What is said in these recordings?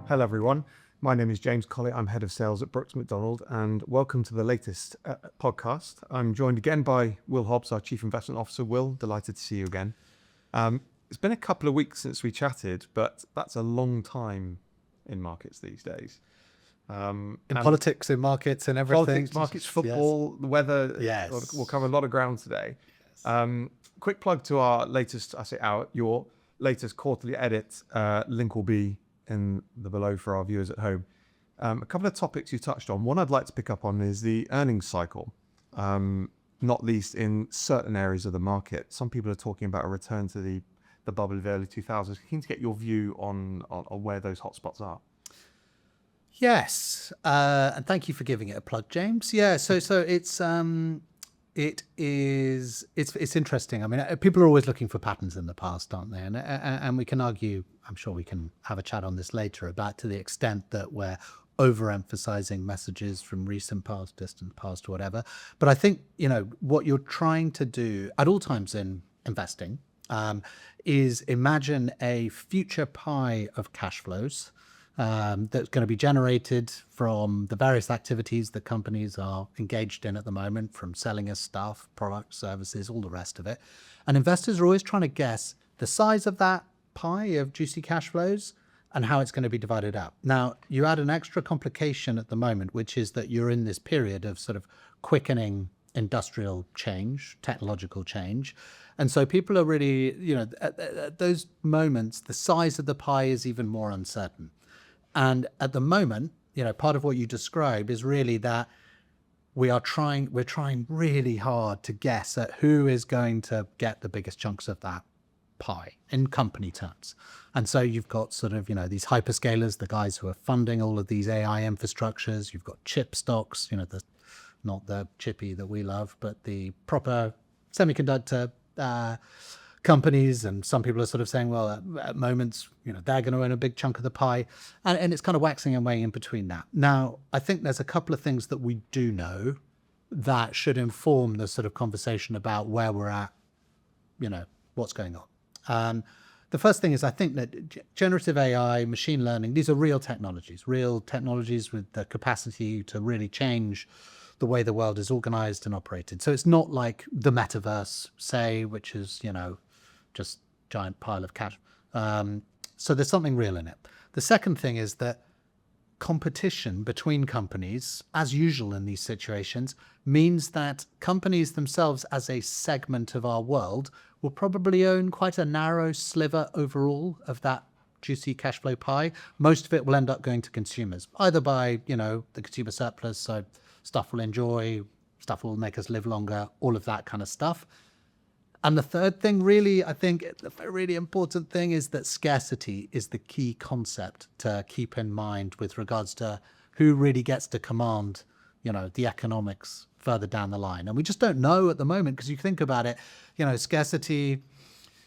Hello everyone, my name is James Collyer. I'm head of sales at Brooks Macdonald, and welcome to the latest podcast. I'm joined again by Will Hobbs, our Chief Investment Officer. Will, delighted to see you again. It's been a couple of weeks since we chatted, but that's a long time in markets these days. In politics, in markets, and everything. Politics, markets, football, yes. The weather. Yes. We'll cover a lot of ground today. Yes. Quick plug to our latest, your latest quarterly edit. Link will be in the below for our viewers at home. A couple of topics you touched on. One I'd like to pick up on is the earnings cycle, not least in certain areas of the market. Some people are talking about a return to the bubble of the early 2000s. Keen to get your view on where those hotspots are. Yes, and thank you for giving it a plug, James. Yeah, so it's interesting. I mean, people are always looking for patterns in the past, aren't they? And we can argue. I'm sure we can have a chat on this later about to the extent that we're overemphasizing messages from recent past, distant past, or whatever. But I think what you're trying to do at all times in investing is imagine a future pie of cash flows that's going to be generated from the various activities that companies are engaged in at the moment, from selling us stuff, products, services, all the rest of it. And investors are always trying to guess the size of that pie of juicy cash flows and how it's going to be divided up. Now, you add an extra complication at the moment, which is that you're in this period of sort of quickening industrial change, technological change. And so people are really, at those moments, the size of the pie is even more uncertain. And at the moment, part of what you describe is really that we're trying really hard to guess at who is going to get the biggest chunks of that pie in company terms. And so you've got sort of, these hyperscalers, the guys who are funding all of these AI infrastructures. You've got chip stocks, not the chippy that we love, but the proper semiconductor companies. And some people are sort of saying, well, at moments, they're going to own a big chunk of the pie. And it's kind of waxing and waning in between that. Now, I think there's a couple of things that we do know that should inform the sort of conversation about where we're at, what's going on. The first thing is, I think that generative AI, machine learning, these are real technologies with the capacity to really change the way the world is organized and operated. So it's not like the metaverse, say, which is, just giant pile of cash. So there's something real in it. The second thing is that competition between companies, as usual in these situations, means that companies themselves as a segment of our world will probably own quite a narrow sliver overall of that juicy cash flow pie. Most of it will end up going to consumers, either by, the consumer surplus, so stuff we'll enjoy, stuff will make us live longer, all of that kind of stuff. And the third thing, really, I think the really important thing is that scarcity is the key concept to keep in mind with regards to who really gets to command, the economics further down the line. And we just don't know at the moment, because you think about it, scarcity,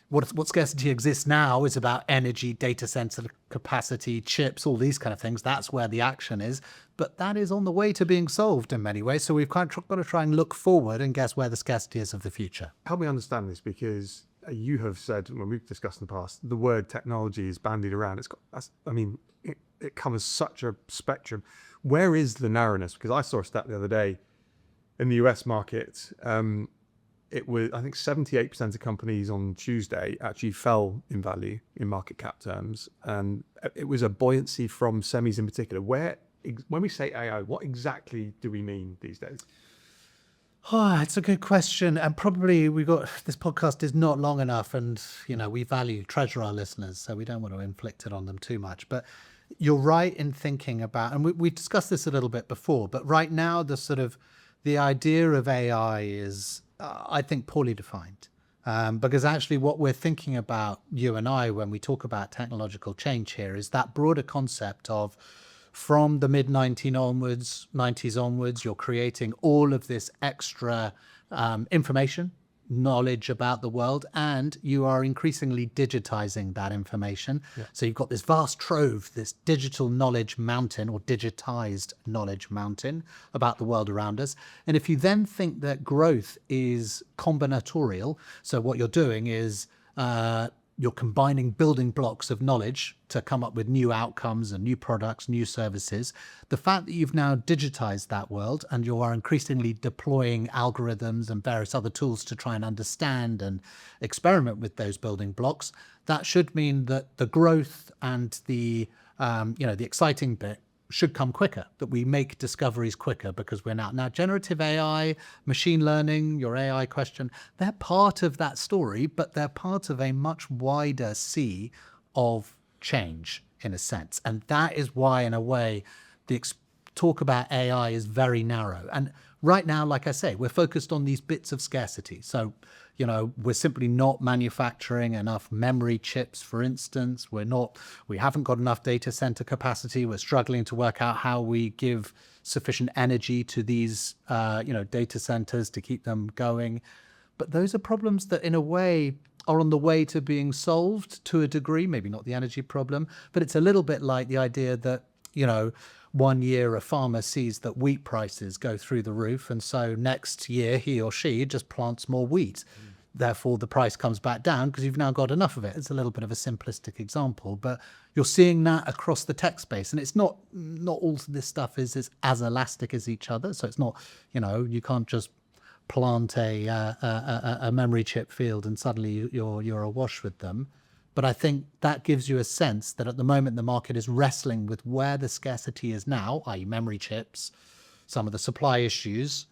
what scarcity exists now is about energy, data center capacity, chips, all these kind of things. That's where the action is. But that is on the way to being solved in many ways. So we've got to try and look forward and guess where the scarcity is of the future. Help me understand this, because you have said, when we've discussed in the past, the word technology is bandied around. It covers such a spectrum. Where is the narrowness? Because I saw a stat the other day in the US market. It was, I think 78% of companies on Tuesday actually fell in value in market cap terms. And it was a buoyancy from semis in particular. When we say AI, what exactly do we mean these days? Oh, it's a good question. And probably this podcast is not long enough, and, we treasure our listeners, so we don't want to inflict it on them too much. But you're right in thinking about, and we discussed this a little bit before, but right now the idea of AI is, I think, poorly defined. Because actually what we're thinking about, you and I, when we talk about technological change here, is that broader concept of, from the mid-90s onwards, you're creating all of this extra information, knowledge about the world, and you are increasingly digitizing that information. Yeah. So you've got this vast trove, this digital knowledge mountain, or digitized knowledge mountain about the world around us. And if you then think that growth is combinatorial, so what you're doing is you're combining building blocks of knowledge to come up with new outcomes and new products, new services. The fact that you've now digitized that world and you are increasingly deploying algorithms and various other tools to try and understand and experiment with those building blocks, that should mean that the growth and the exciting bit should come quicker, that we make discoveries quicker, because we're now generative AI, machine learning, your AI question, they're part of that story, but they're part of a much wider sea of change in a sense. And that is why, in a way, the talk about AI is very narrow. And right now, like I say, we're focused on these bits of scarcity. So, we're simply not manufacturing enough memory chips, for instance. We haven't got enough data center capacity. We're struggling to work out how we give sufficient energy to these, data centers to keep them going. But those are problems that, in a way, are on the way to being solved to a degree, maybe not the energy problem, but it's a little bit like the idea that, one year a farmer sees that wheat prices go through the roof, and so next year he or she just plants more wheat. Therefore, the price comes back down because you've now got enough of it. It's a little bit of a simplistic example, but you're seeing that across the tech space. And it's not all of this stuff is as elastic as each other. So it's not, you can't just plant a memory chip field and suddenly you're awash with them. But I think that gives you a sense that at the moment the market is wrestling with where the scarcity is now, i.e. memory chips, some of the supply issues.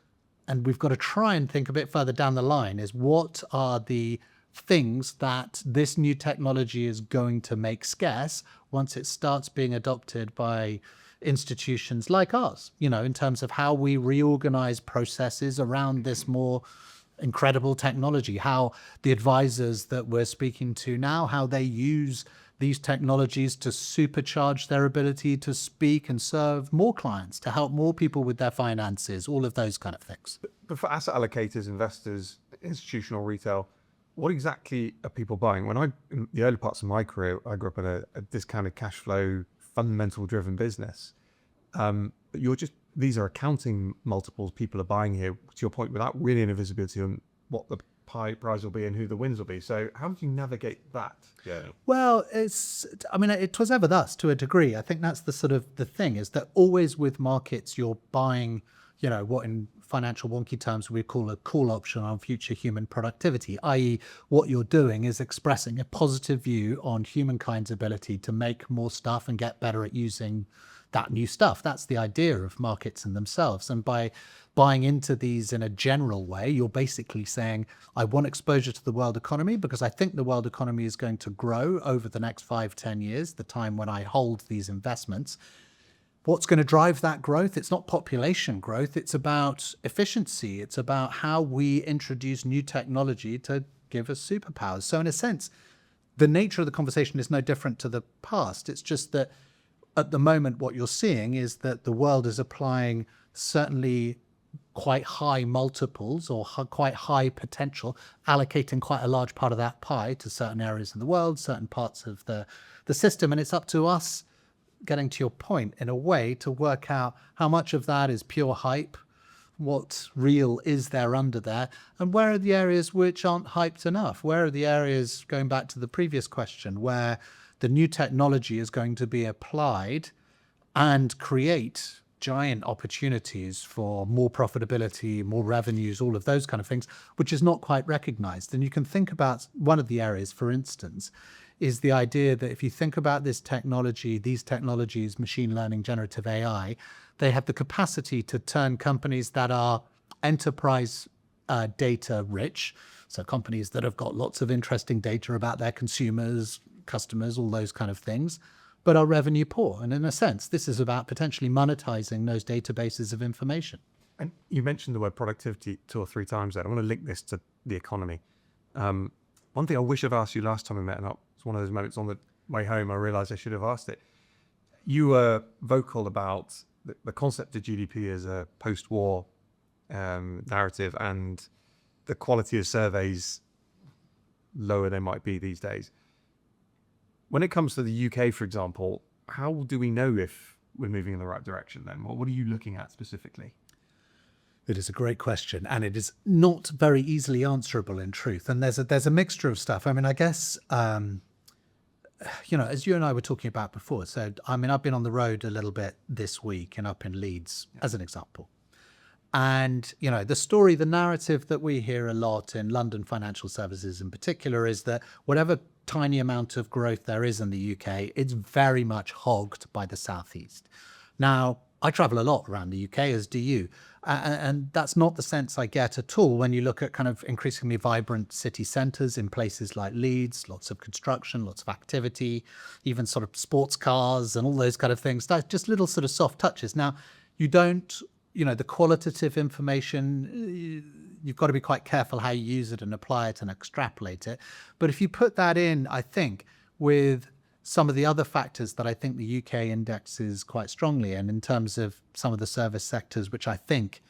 And we've got to try and think a bit further down the line is what are the things that this new technology is going to make scarce once it starts being adopted by institutions like ours, in terms of how we reorganize processes around this more incredible technology, how the advisors that we're speaking to now, how they use these technologies to supercharge their ability to speak and serve more clients, to help more people with their finances, all of those kind of things. But for asset allocators, investors, institutional retail, what exactly are people buying? In the early parts of my career, I grew up in a discounted cash flow, fundamental driven business. But these are accounting multiples people are buying here, to your point, without really any visibility on what the prize will be and who the wins will be. So how do you navigate that? Yeah. Well, it was ever thus to a degree. I think that's the thing is that always with markets, you're buying, what in financial wonky terms we call a call option on future human productivity, i.e. what you're doing is expressing a positive view on humankind's ability to make more stuff and get better at using that new stuff. That's the idea of markets in themselves. And by buying into these in a general way, you're basically saying, I want exposure to the world economy because I think the world economy is going to grow over the next 5-10 years, the time when I hold these investments. What's going to drive that growth? It's not population growth. It's about efficiency. It's about how we introduce new technology to give us superpowers. So in a sense, the nature of the conversation is no different to the past. It's just that at the moment, what you're seeing is that the world is applying certainly quite high multiples or quite high potential, allocating quite a large part of that pie to certain areas in the world, certain parts of the system. And it's up to us, getting to your point, in a way, to work out how much of that is pure hype, what real is there under there, and where are the areas which aren't hyped enough? Where are the areas, going back to the previous question, where the new technology is going to be applied and create giant opportunities for more profitability, more revenues, all of those kind of things, which is not quite recognized. And you can think about one of the areas, for instance, is the idea that if you think about this technology, these technologies, machine learning, generative AI, they have the capacity to turn companies that are enterprise data rich, so companies that have got lots of interesting data about their consumers, customers, all those kind of things, but are revenue poor. And in a sense, this is about potentially monetizing those databases of information. And you mentioned the word productivity 2 or 3 times there. I want to link this to the economy. One thing I wish I'd asked you last time we met, and it's one of those moments on the way home I realized I should have asked it. You were vocal about the concept of GDP as a post-war narrative and the quality of surveys lower they might be these days. When it comes to the UK, for example, how do we know if we're moving in the right direction then? What are you looking at specifically? It is a great question, and it is not very easily answerable in truth. And there's a mixture of stuff. I mean, I guess, as you and I were talking about before. So, I mean, I've been on the road a little bit this week and up in Leeds, as an example. And, the narrative that we hear a lot in London financial services in particular is that whatever tiny amount of growth there is in the UK, it's very much hogged by the southeast. Now, I travel a lot around the UK, as do you. And that's not the sense I get at all when you look at kind of increasingly vibrant city centres in places like Leeds, lots of construction, lots of activity, even sort of sports cars and all those kind of things. That's just little sort of soft touches. Now, you don't, the qualitative information, you've got to be quite careful how you use it and apply it and extrapolate it. But if you put that in, I think, with some of the other factors that I think the UK indexes quite strongly in terms of some of the service sectors, which I think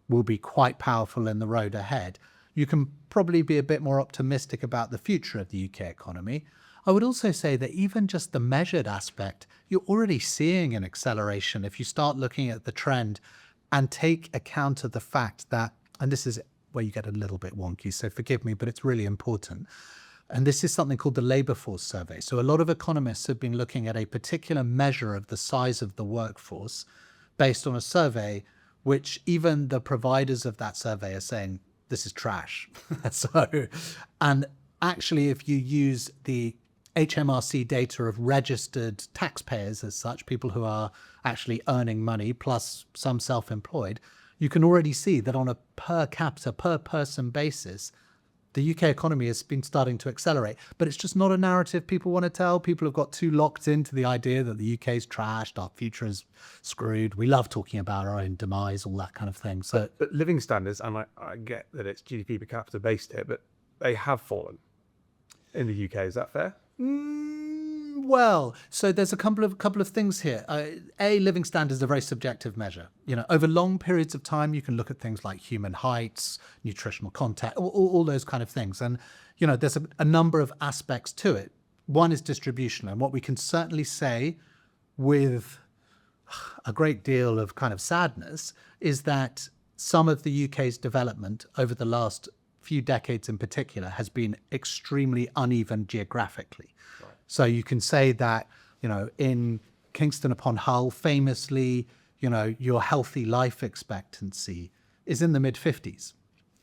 will be quite powerful in the road ahead, you can probably be a bit more optimistic about the future of the UK economy. I would also say that even just the measured aspect, you're already seeing an acceleration if you start looking at the trend and take account of the fact that, and this is where you get a little bit wonky, so forgive me, but it's really important. And this is something called the labour force survey. So a lot of economists have been looking at a particular measure of the size of the workforce based on a survey, which even the providers of that survey are saying, this is trash. And actually, if you use the HMRC data of registered taxpayers as such, people who are actually earning money, plus some self-employed, you can already see that on a per capita, per person basis, the UK economy has been starting to accelerate, but it's just not a narrative people want to tell. People have got too locked into the idea that the UK's trashed, our future is screwed. We love talking about our own demise, all that kind of thing. So, but living standards, and I get that it's GDP per capita based here, but they have fallen in the UK. Is that fair? Well, so there's a couple of things here. Living standards are a very subjective measure. Over long periods of time, you can look at things like human heights, nutritional content, all those kind of things. And, there's a number of aspects to it. One is distribution. And what we can certainly say with a great deal of kind of sadness is that some of the UK's development over the last few decades in particular has been extremely uneven geographically. Right. So you can say that, in Kingston upon Hull, famously, your healthy life expectancy is in the mid-50s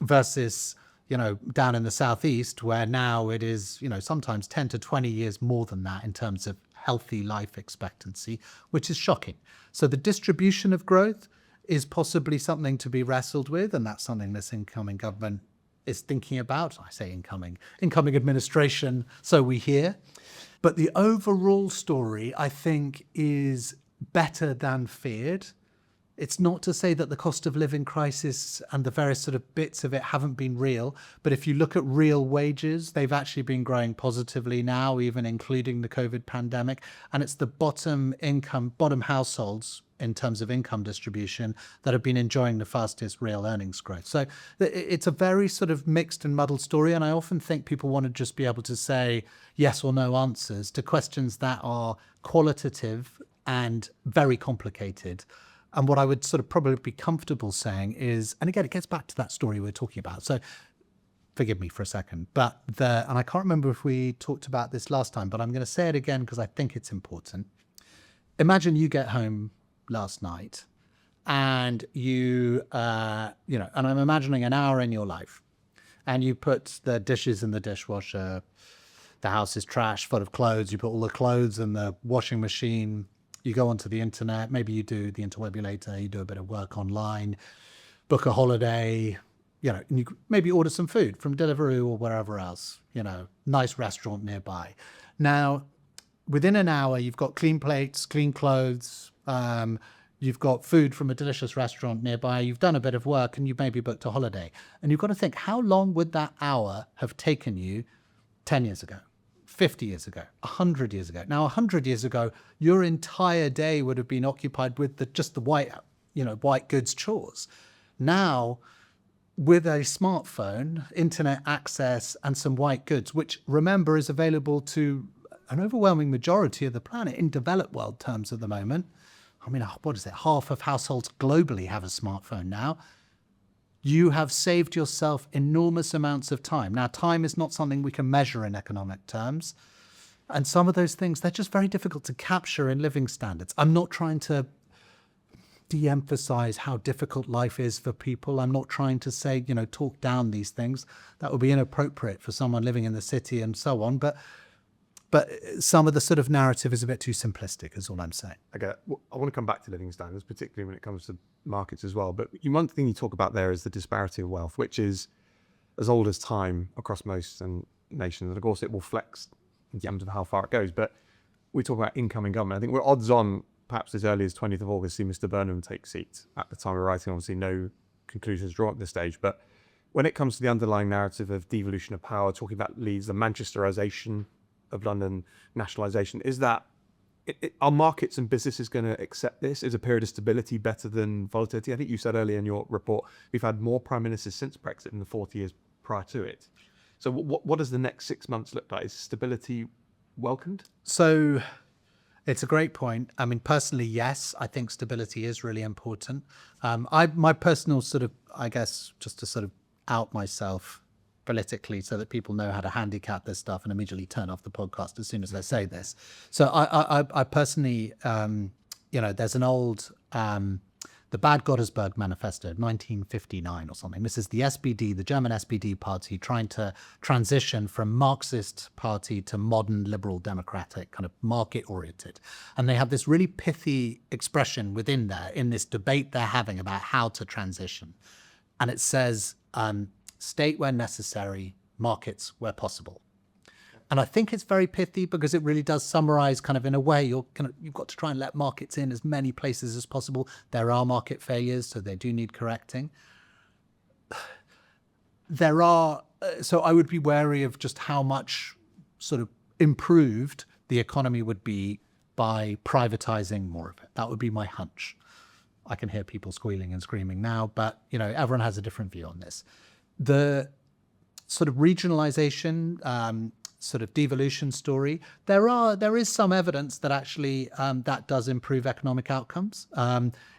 versus, down in the southeast where now it is, sometimes 10 to 20 years more than that in terms of healthy life expectancy, which is shocking. So the distribution of growth is possibly something to be wrestled with, and that's something this incoming government is thinking about. I say incoming administration, so we hear. But the overall story, I think, is better than feared. It's not to say that the cost of living crisis and the various sort of bits of it haven't been real, but if you look at real wages, they've actually been growing positively now, even including the COVID pandemic. And it's the bottom households in terms of income distribution that have been enjoying the fastest real earnings growth. So it's a very sort of mixed and muddled story. And I often think people want to just be able to say yes or no answers to questions that are qualitative and very complicated. And what I would sort of probably be comfortable saying is, and again, it gets back to that story we're talking about. So forgive me for a second, but and I can't remember if we talked about this last time, but I'm going to say it again because I think it's important. Imagine you get home last night and and I'm imagining an hour in your life, and you put the dishes in the dishwasher, the house is trash, full of clothes, you put all the clothes in the washing machine, you go onto the internet, maybe you do the interwebulator, you do a bit of work online, book a holiday, and you maybe order some food from Deliveroo or wherever else, nice restaurant nearby. Now, within an hour, you've got clean plates, clean clothes, you've got food from a delicious restaurant nearby, you've done a bit of work, and you've maybe booked a holiday. And you've got to think, how long would that hour have taken you 10 years ago? 50 years ago, 100 years ago. Now, 100 years ago, your entire day would have been occupied with just the white goods chores. Now, with a smartphone, internet access, and some white goods, which, remember, is available to an overwhelming majority of the planet in developed world terms at the moment. I mean, what is it? Half of households globally have a smartphone now. you have saved yourself enormous amounts of time. Now, time is not something we can measure in economic terms. And some of those things, they're just very difficult to capture in living standards. I'm not trying to de-emphasize how difficult life is for people. I'm not trying to say, talk down these things. That would be inappropriate for someone living in the city and so on. But some of the sort of narrative is a bit too simplistic, is all I'm saying. I want to come back to living standards, particularly when it comes to markets as well. But one thing you talk about there is the disparity of wealth, which is as old as time across most nations. And of course, it will flex in terms of how far it goes. But we talk about income in government. I think we're odds on, perhaps as early as 20th of August, see Mr. Burnham take seat. At the time of writing, obviously no conclusions drawn at this stage. But when it comes to the underlying narrative of devolution of power, talking about Leeds, the Manchesterization of London, nationalisation, is that, are markets and businesses going to accept this? Is a period of stability better than volatility? I think you said earlier in your report, we've had more prime ministers since Brexit in the 40 years prior to it. So what does the next 6 months look like? Is stability welcomed? So it's a great point. I mean, personally, yes, I think stability is really important. My personal sort of, I guess, just to sort of out myself politically so that people know how to handicap this stuff and immediately turn off the podcast as soon as I say this. So I personally, there's an old, the Bad Godesberg Manifesto, 1959 or something. This is the SPD, the German SPD party, trying to transition from Marxist party to modern liberal democratic, kind of market-oriented. And they have this really pithy expression within there, in this debate they're having about how to transition. And it says, state where necessary, markets where possible. And I think it's very pithy because it really does summarize kind of in a way, you've got to try and let markets in as many places as possible. There are market failures, so they do need correcting. So I would be wary of just how much sort of improved the economy would be by privatizing more of it. That would be my hunch. I can hear people squealing and screaming now, but everyone has a different view on this. The sort of regionalization, sort of devolution story, there is some evidence that actually that does improve economic outcomes.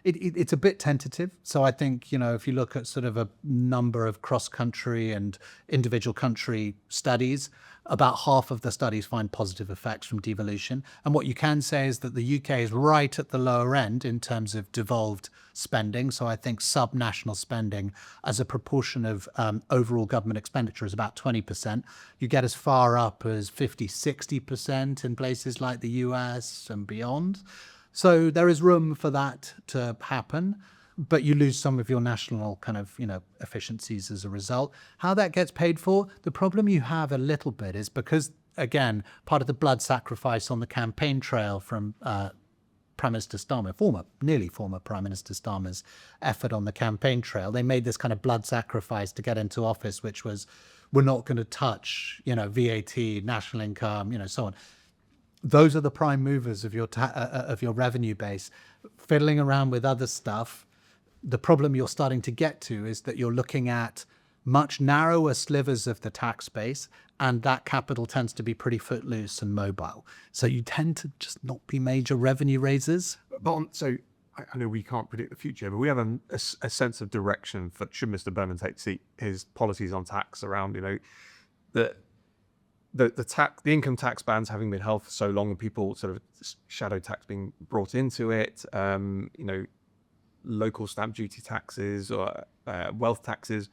It's a bit tentative. So I think, if you look at sort of a number of cross-country and individual country studies, about half of the studies find positive effects from devolution. And what you can say is that the UK is right at the lower end in terms of devolved spending. So I think sub-national spending as a proportion of overall government expenditure is about 20%. You get as far up as 50, 60% in places like the US and beyond. So there is room for that to happen, but you lose some of your national kind of, efficiencies as a result. How that gets paid for, the problem you have a little bit is because, again, part of the blood sacrifice on the campaign trail from Prime Minister Starmer, nearly former Prime Minister Starmer's effort on the campaign trail, they made this kind of blood sacrifice to get into office, which was, we're not going to touch, VAT, national income, so on. Those are the prime movers of your revenue base. Fiddling around with other stuff, the problem you're starting to get to is that you're looking at much narrower slivers of the tax base, and that capital tends to be pretty footloose and mobile. So you tend to just not be major revenue raisers. So I know we can't predict the future, but we have a sense of direction for, should Mr. Burnham take seat, his policies on tax around, the income tax bans having been held for so long, and people sort of shadow tax being brought into it, local stamp duty taxes or wealth taxes,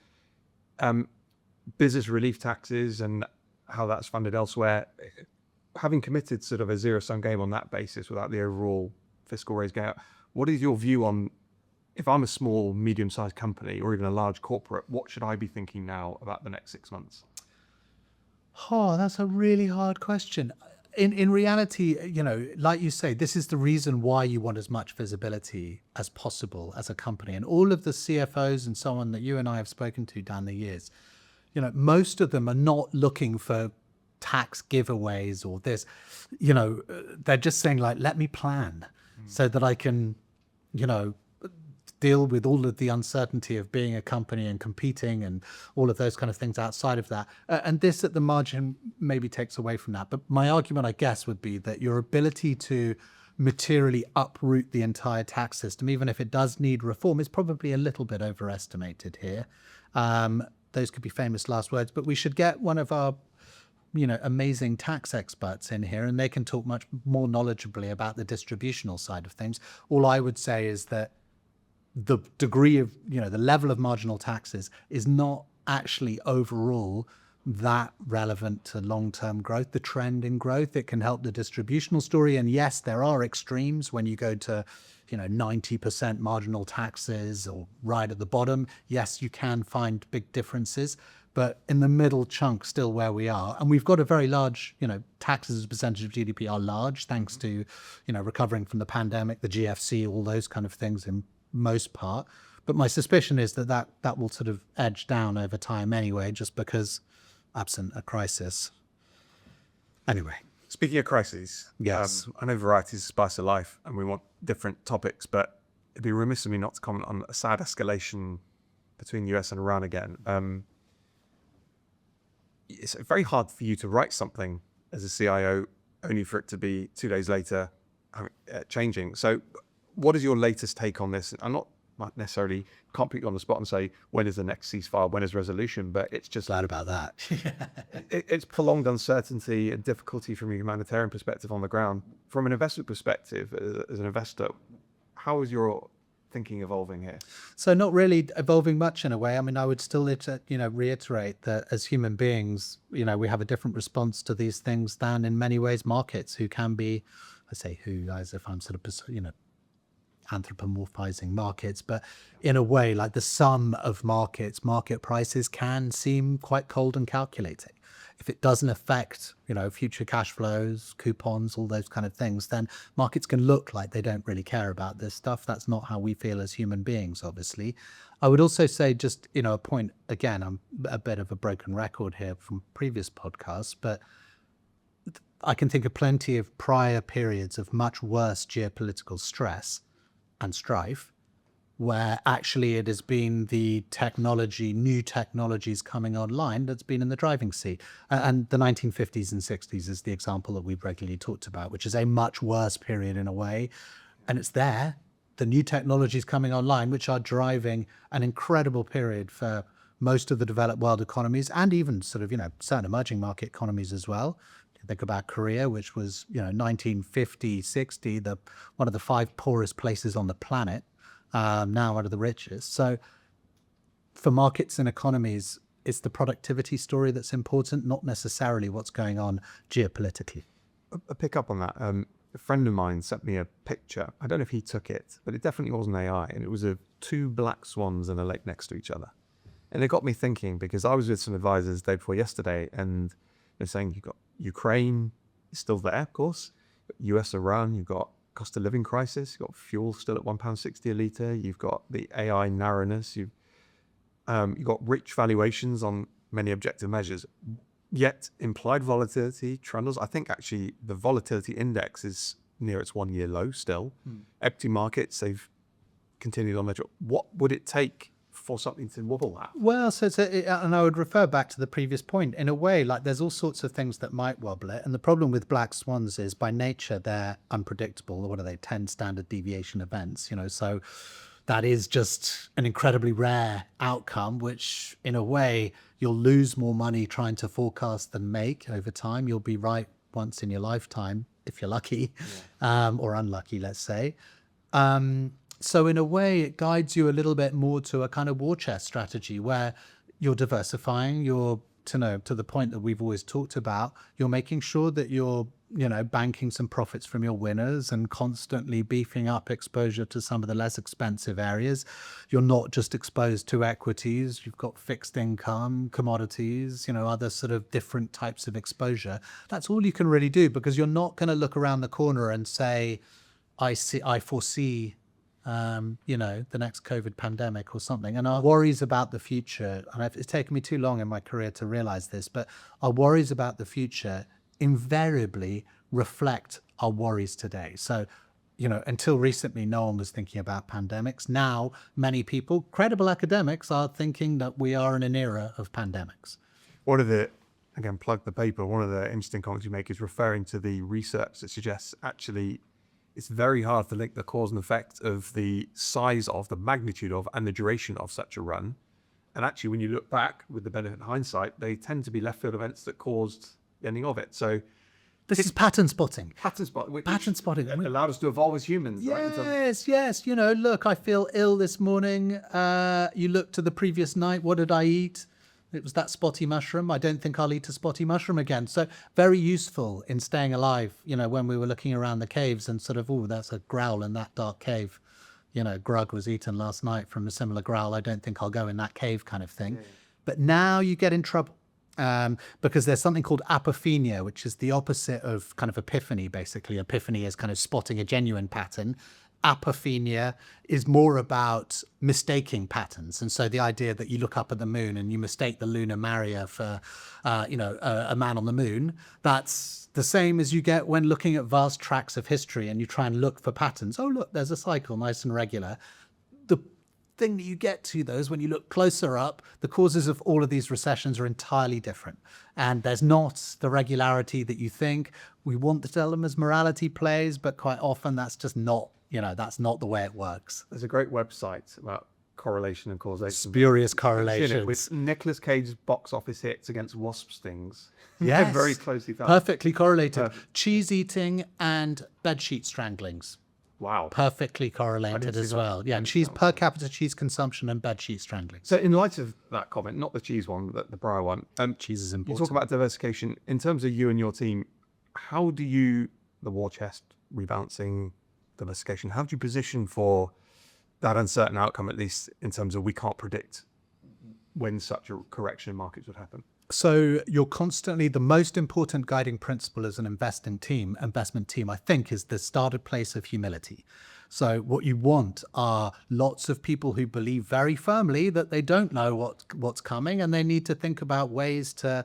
business relief taxes and how that's funded elsewhere. Having committed sort of a zero-sum game on that basis without the overall fiscal raise going out, what is your view on, if I'm a small, medium-sized company or even a large corporate, what should I be thinking now about the next 6 months? Oh, that's a really hard question. In reality, like you say, this is the reason why you want as much visibility as possible as a company. And all of the CFOs and so on that you and I have spoken to down the years, most of them are not looking for tax giveaways or this, they're just saying like, let me plan so that I can, deal with all of the uncertainty of being a company and competing and all of those kind of things outside of that. And this at the margin maybe takes away from that. But my argument, I guess, would be that your ability to materially uproot the entire tax system, even if it does need reform, is probably a little bit overestimated here. Those could be famous last words, but we should get one of our amazing tax experts in here, and they can talk much more knowledgeably about the distributional side of things. All I would say is that the degree of, the level of marginal taxes is not actually overall that relevant to long-term growth, the trend in growth. It can help the distributional story. And yes, there are extremes when you go to, 90% marginal taxes or right at the bottom. Yes, you can find big differences, but in the middle chunk, still where we are. And we've got a very large, taxes as a percentage of GDP are large, thanks to, recovering from the pandemic, the GFC, all those kind of things in most part. But my suspicion is that will sort of edge down over time anyway, just because absent a crisis. Anyway. Speaking of crises, yes, I know variety is the spice of life and we want different topics, but it'd be remiss of me not to comment on a sad escalation between the US and Iran again. It's very hard for you to write something as a CIO only for it to be 2 days later changing. So what is your latest take on this? I'm not necessarily, can't put you on the spot and say, when is the next ceasefire, when is resolution, but it's just glad about that. It's prolonged uncertainty and difficulty from a humanitarian perspective on the ground. From an investment perspective, as an investor, how is your thinking evolving here? So not really evolving much in a way. I mean, I would still, reiterate that as human beings, we have a different response to these things than in many ways markets, who can be, I say who as if I'm sort of, anthropomorphizing markets, but in a way, like the sum of markets, market prices can seem quite cold and calculating. If it doesn't affect, future cash flows, coupons, all those kind of things, then markets can look like they don't really care about this stuff. That's not how we feel as human beings, obviously. I would also say just, a point, again, I'm a bit of a broken record here from previous podcasts, but I can think of plenty of prior periods of much worse geopolitical stress and strife, where actually it has been the technology, new technologies coming online that's been in the driving seat. And the 1950s and 60s is the example that we've regularly talked about, which is a much worse period in a way. And it's there, the new technologies coming online, which are driving an incredible period for most of the developed world economies, and even sort of, certain emerging market economies as well. Think about Korea, which was, 1950, 60, one of the 5 poorest places on the planet, now one of the richest. So for markets and economies, it's the productivity story that's important, not necessarily what's going on geopolitically. I'll pick up on that. A friend of mine sent me a picture. I don't know if he took it, but it definitely wasn't AI. And it was of 2 black swans in a lake next to each other. And it got me thinking, because I was with some advisors the day before yesterday, and they're saying you've got Ukraine is still there, of course. US, Iran, you've got cost of living crisis, you've got fuel still at £1.60 a litre, you've got the AI narrowness, you've got rich valuations on many objective measures, yet implied volatility trundles. I think actually the volatility index is near its 1-year low still. Equity markets, they've continued on their drop. What would it take for something to wobble that? Well, and I would refer back to the previous point. In a way, like there's all sorts of things that might wobble it. And the problem with black swans is by nature, they're unpredictable. What are they? 10 standard deviation events, so that is just an incredibly rare outcome, which in a way, you'll lose more money trying to forecast than make over time. You'll be right once in your lifetime, if you're lucky, or unlucky, let's say. So in a way, it guides you a little bit more to a kind of war chest strategy where you're diversifying, you're, to the point that we've always talked about, you're making sure that you're, banking some profits from your winners and constantly beefing up exposure to some of the less expensive areas. You're not just exposed to equities, you've got fixed income, commodities, other sort of different types of exposure. That's all you can really do, because you're not going to look around the corner and say, I foresee the next COVID pandemic or something. And our worries about the future, and it's taken me too long in my career to realize this, but our worries about the future invariably reflect our worries today. So, until recently, no one was thinking about pandemics. Now, many people, credible academics, are thinking that we are in an era of pandemics. One of the, again, plug the paper, one of the interesting comments you make is referring to the research that suggests actually it's very hard to link the cause and effect of the size of, the magnitude of, and the duration of such a run. And actually, when you look back with the benefit of hindsight, they tend to be left field events that caused the ending of it. So This is pattern spotting. pattern spotting allowed us to evolve as humans. Right? Yes. Look, I feel ill this morning. You look to the previous night. What did I eat? It was that spotty mushroom. I don't think I'll eat a spotty mushroom again. So very useful in staying alive, when we were looking around the caves and sort of, that's a growl in that dark cave. Grug was eaten last night from a similar growl. I don't think I'll go in that cave kind of thing. Yeah. But now you get in trouble. Because there's something called apophenia, which is the opposite of kind of epiphany, basically. Epiphany is kind of spotting a genuine pattern. Apophenia is more about mistaking patterns. And so the idea that you look up at the moon and you mistake the lunar maria for, a man on the moon, that's the same as you get when looking at vast tracts of history and you try and look for patterns. Oh, look, there's a cycle, nice and regular. The thing that you get to those when you look closer up, the causes of all of these recessions are entirely different, and there's not the regularity that you think. We want to tell them as morality plays, but quite often that's just not, that's not the way it works. There's a great website about correlation and causation. Spurious correlations. With Nicolas Cage's box office hits against wasp stings. Yes. Very closely tied. Perfectly correlated. Cheese eating and bedsheet stranglings. Wow. Perfectly correlated as well. Yeah, cheese, per capita cheese consumption and bedsheet strangling. So in light of that comment, not the cheese one, but the prior one, cheese is important. You talk about diversification. In terms of you and your team, how do you, the war chest, rebalancing, diversification, how do you position for that uncertain outcome, at least in terms of we can't predict when such a correction in markets would happen? So you're constantly, the most important guiding principle as an investment team, I think, is the starting place of humility. So what you want are lots of people who believe very firmly that they don't know what's coming, and they need to think about ways to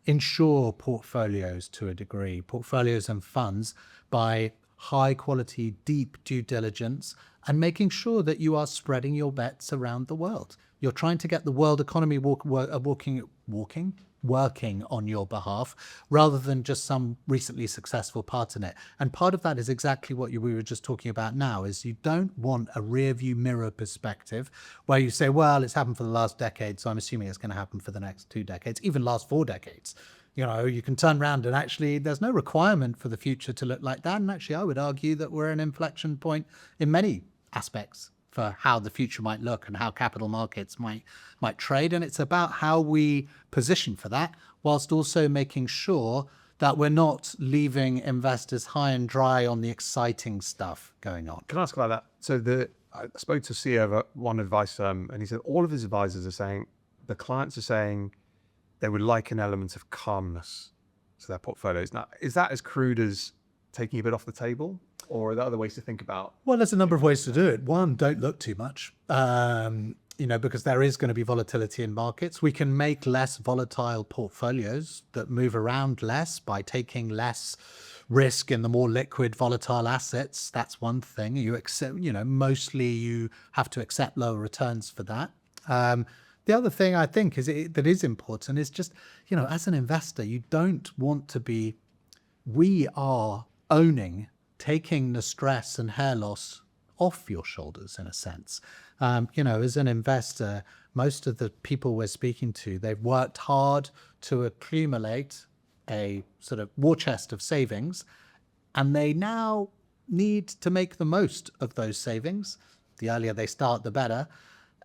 ensure portfolios to a degree, portfolios and funds, by high quality, deep due diligence and making sure that you are spreading your bets around the world. You're trying to get the world economy working on your behalf, rather than just some recently successful part in it. And part of that is exactly what we were just talking about now, is you don't want a rear view mirror perspective where you say, well, it's happened for the last decade, so I'm assuming it's going to happen for the next 2 decades, even last 4 decades. You can turn around and actually there's no requirement for the future to look like that. And actually, I would argue that we're at an inflection point in many aspects for how the future might look and how capital markets might trade. And it's about how we position for that, whilst also making sure that we're not leaving investors high and dry on the exciting stuff going on. Can I ask about that? So I spoke to a CEO of one advice firm, and he said all of his advisors are saying, the clients are saying they would like an element of calmness to their portfolios. Now, is that as crude as taking a bit off the table? Or are there other ways to think about? Well, there's a number of ways to do it. One, don't look too much, because there is going to be volatility in markets. We can make less volatile portfolios that move around less by taking less risk in the more liquid, volatile assets. That's one thing. You accept, mostly you have to accept lower returns for that. The other thing I think that is important is just, as an investor, you don't want to be, we are taking the stress and hair loss off your shoulders in a sense. As an investor, most of the people we're speaking to, they've worked hard to accumulate a sort of war chest of savings, and they now need to make the most of those savings. The earlier they start, the better.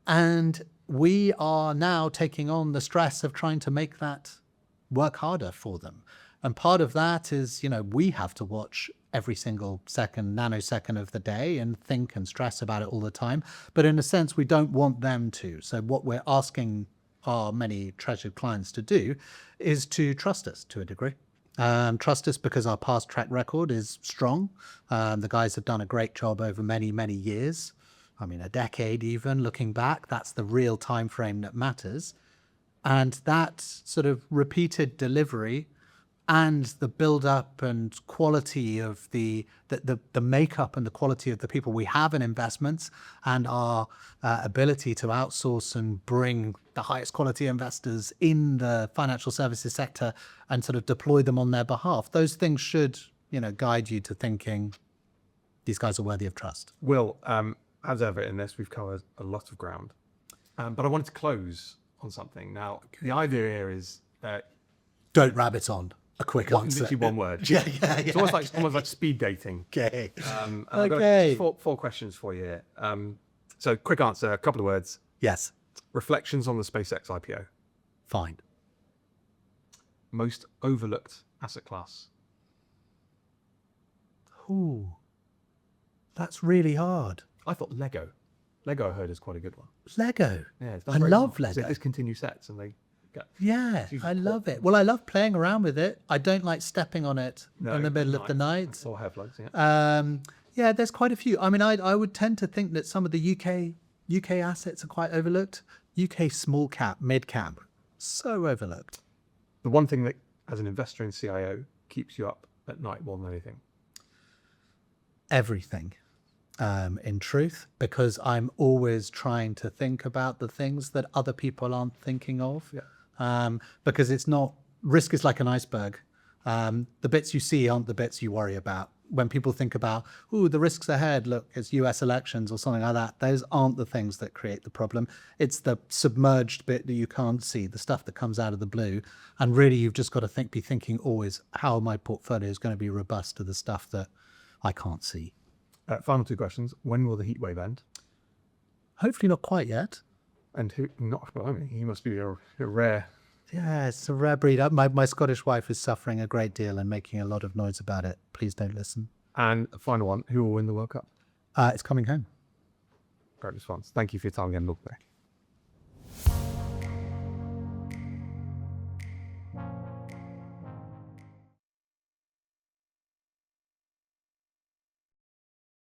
And we are now taking on the stress of trying to make that work harder for them. And part of that is, we have to watch every single nanosecond of the day and think and stress about it all the time. But in a sense, we don't want them to. So what we're asking our many treasured clients to do is to trust us to a degree. Trust us because our past track record is strong. The guys have done a great job over many, many years. A decade even, looking back, that's the real time frame that matters. And that sort of repeated delivery and the build-up and quality of the makeup and the quality of the people we have in investments, and our ability to outsource and bring the highest quality investors in the financial services sector and sort of deploy them on their behalf, those things should guide you to thinking these guys are worthy of trust. Will, as ever in this, we've covered a lot of ground, but I wanted to close on something. Now, the idea here is Don't rabbit on. A quick answer. literally one word. Yeah. It's almost like speed dating. Okay. I've got four questions for you here. So quick answer, a couple of words. Yes. Reflections on the SpaceX IPO. Fine. Most overlooked asset class. Ooh. That's really hard. I thought Lego. Lego I heard is quite a good one. Lego. Yeah, it's I love Lego. They discontinue sets and they get... Yeah, I love it. Well, I love playing around with it. I don't like stepping on it in the middle of the night. Or have lugs, yeah. Yeah, there's quite a few. I mean, I would tend to think that some of the UK assets are quite overlooked. UK small cap, mid cap, so overlooked. The one thing that, as an investor in CIO, keeps you up at night more than anything. Everything, in truth, because I'm always trying to think about the things that other people aren't thinking of. Yeah. Because it's not, risk is like an iceberg. The bits you see aren't the bits you worry about. When people think about, the risks ahead, look, it's US elections or something like that, those aren't the things that create the problem. It's the submerged bit that you can't see, the stuff that comes out of the blue. And really, you've just got to be thinking always how my portfolio is going to be robust to the stuff that I can't see. Final two questions. When will the heat wave end? Hopefully not quite yet. And he must be a rare... Yeah, it's a rare breed. My Scottish wife is suffering a great deal and making a lot of noise about it. Please don't listen. And a final one. Who will win the World Cup? It's coming home. Great response. Thank you for your time again, Will.